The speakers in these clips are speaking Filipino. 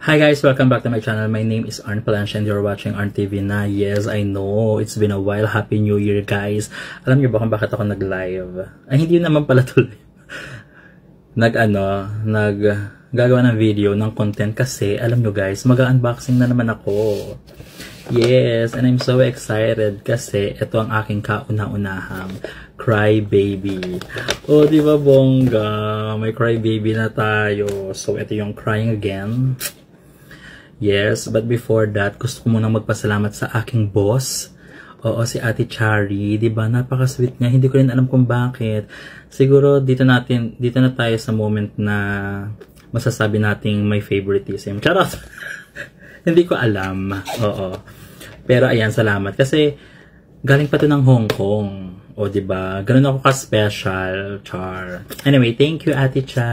Hi guys, welcome back to my channel. My name is Arn Palancia and you're watching Arn TV na. Yes, I know, it's been a while. Happy New Year guys. Alam niyo ba kung bakit ako nag-live? Ay, hindi naman pala tuloy. Gagawa ng video ng content kasi, alam niyo guys, mag-unboxing na naman ako. Yes, and I'm so excited kasi ito ang aking kauna-unahang Cry Baby. Oh, di ba bongga? May Cry Baby na tayo. So, ito yung Crying Again. Yes, but before that, gusto ko munang magpasalamat sa aking boss. Oo, si Ate Chari, 'di ba? Napaka-sweet niya. Hindi ko rin alam kung bakit. Siguro dito na tayo sa moment na masasabi nating may favoritism. Charot. Hindi ko alam. Oo. Pero ayan, salamat kasi galing pa 'to ng Hong Kong. O 'di ba? Ganun ako ka-special, char. Anyway, thank you Ate Cha.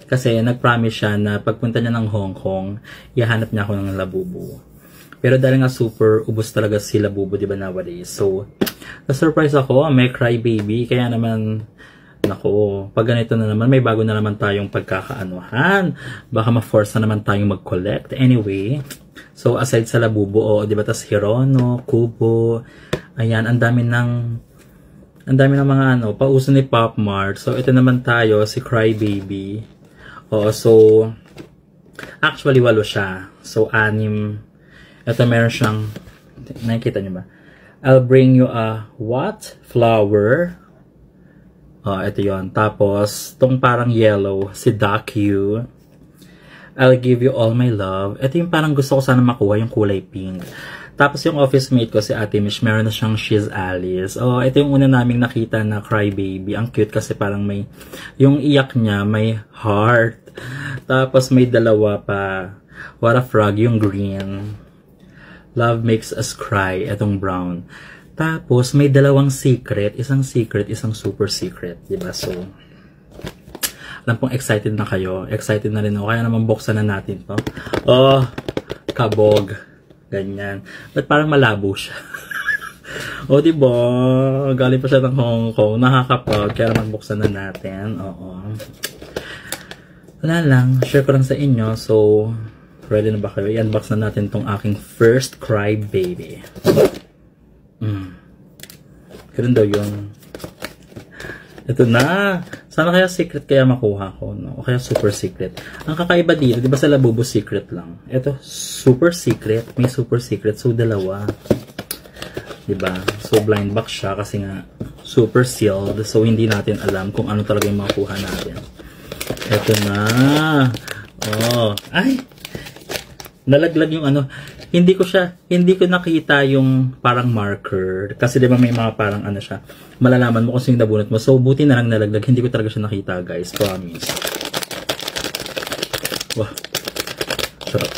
Kasi nag-promise siya na pagpunta niya ng Hong Kong, ihahanap niya ako ng labubu. Pero dahil nga super ubos talaga si labubu, di ba nowadays? So, na-surprise ako, may Cry Baby. Kaya naman, nako, pag ganito na naman, may bago na naman tayong pagkakaanuhan. Baka ma-force na naman tayong mag-collect. Anyway, so aside sa labubu, di ba, tas Hirono, Kubo, ayan, ang dami ng mga pauso ni Pop Mart. So, ito naman tayo, si Cry Baby. So, actually, 8 siya. So, 6. Ito, meron siyang, nakikita niyo ba? I'll bring you a what? Flower. Ito yon. Tapos, itong parang yellow, si Duck You. I'll give you all my love. Ito yung parang gusto ko sana makuha, yung kulay pink. Tapos yung office mate ko, si Ate Mish, meron na siyang She's Alice. Ito yung una naming nakita na Cry Baby. Ang cute kasi parang may, yung iyak niya, may heart. Tapos may dalawa pa. What a Frog, yung green. Love Makes Us Cry, itong brown. Tapos may dalawang secret. Isang super secret. Diba? So, alam pong excited na kayo. Excited na rin ako. Kaya naman buksan na natin to. Kabog. Ganyan. But parang malabo siya. Diba? Galing pa siya ng Hong Kong. Nakaka-proud. Kaya magbuksan na natin. Wala lang. Share ko lang sa inyo. So, ready na ba kayo? I-unbox na natin tong aking first Cry Baby. Ganun daw yun. Ito na. Sana kaya secret kaya makuha ko, no? O kaya super secret. Ang kakaiba dito, di ba sa labubu secret lang? Ito, super secret. May super secret. So, dalawa. Di ba? So, blind box siya kasi nga super sealed. So, hindi natin alam kung ano talaga yung makuha natin. Ito na. Ay! Nalaglag yung hindi ko nakita yung parang marker. Kasi di ba may mga parang siya. Malalaman mo kung sino nabunot mo. So, buti na lang nalaglag. Hindi ko talaga siya nakita, guys. Promise. Wow. Sarap.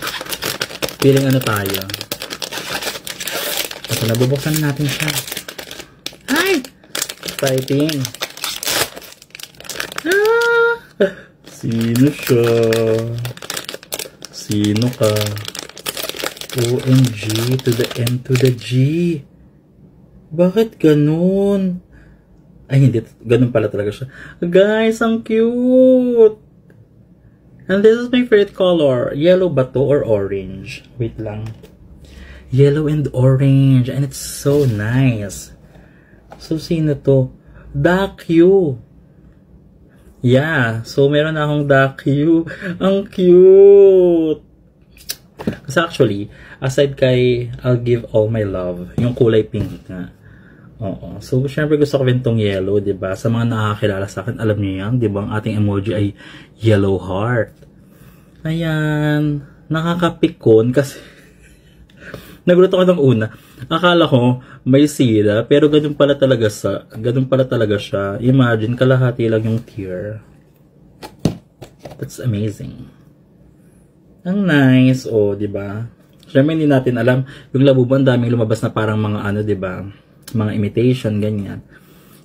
Feeling tayo. Ito, nabubuksan natin siya. Ay! Exciting. Sino siya? Sino ka? OMG to the M to the G. Bakit ganun? Ay, hindi. Ganun pala talaga siya. Guys, ang cute! And this is my favorite color. Yellow ba to or orange? Wait lang. Yellow and orange. And it's so nice. So, sino to? Duck You. Yeah. So, meron na akong Duck You. Ang cute! Kasi actually, aside kay I'll Give All My Love, yung kulay pink nga. So, syempre gusto ko rin tong yellow, diba? Sa mga nakakilala sa akin, alam niyo yan, diba? Ang ating emoji ay yellow heart. Ayan. Nakakapikon kasi nagulat ako ng una. Akala ko may sila, pero ganun pala talaga siya. Imagine, kalahati lang yung tear. That's amazing. Ang nice, di ba? Siyempre hindi natin alam, yung labubu ang daming lumabas na parang mga di ba? Mga imitation, ganyan.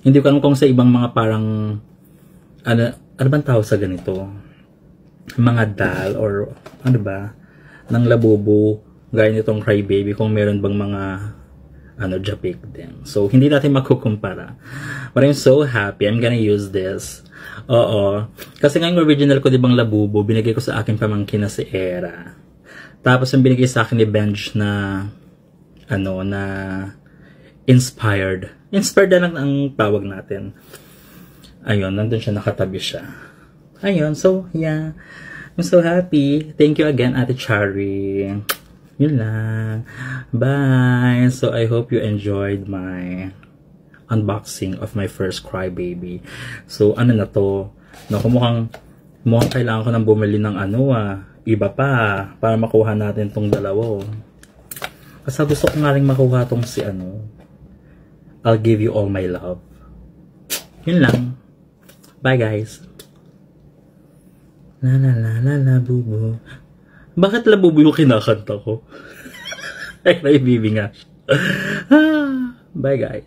Hindi ko alam kung sa ibang mga parang, ano bang tawag sa ganito? Mga doll, or ba? Ng labubu, gaya nitong Cry Baby, kung meron bang mga, Japik din. So, hindi natin makukumpara. But I'm so happy. I'm gonna use this. Oo. Kasi nga yung original ko, di bang Labubo, binigay ko sa akin pamangkin na si Era. Tapos yung binigay sa akin ni Benj na, na inspired. Inspired na lang ang tawag natin. Ayun, nandun siya, nakatabi siya. Ayun, so, yeah. I'm so happy. Thank you again, Ate Chari. Yun lang. Bye! So, I hope you enjoyed my unboxing of my first Crybaby. So, na to? Naku, mukhang kailangan ko nang bumili ng iba pa, para makuha natin tong dalawa. Kasi gusto ko nga rin makuha tong si I'll Give You All My Love. Yun lang. Bye, guys. La la la la la bubo. Bakit Labubo yung kinakanta ko? Ay, naibibi nga. Bye, guys.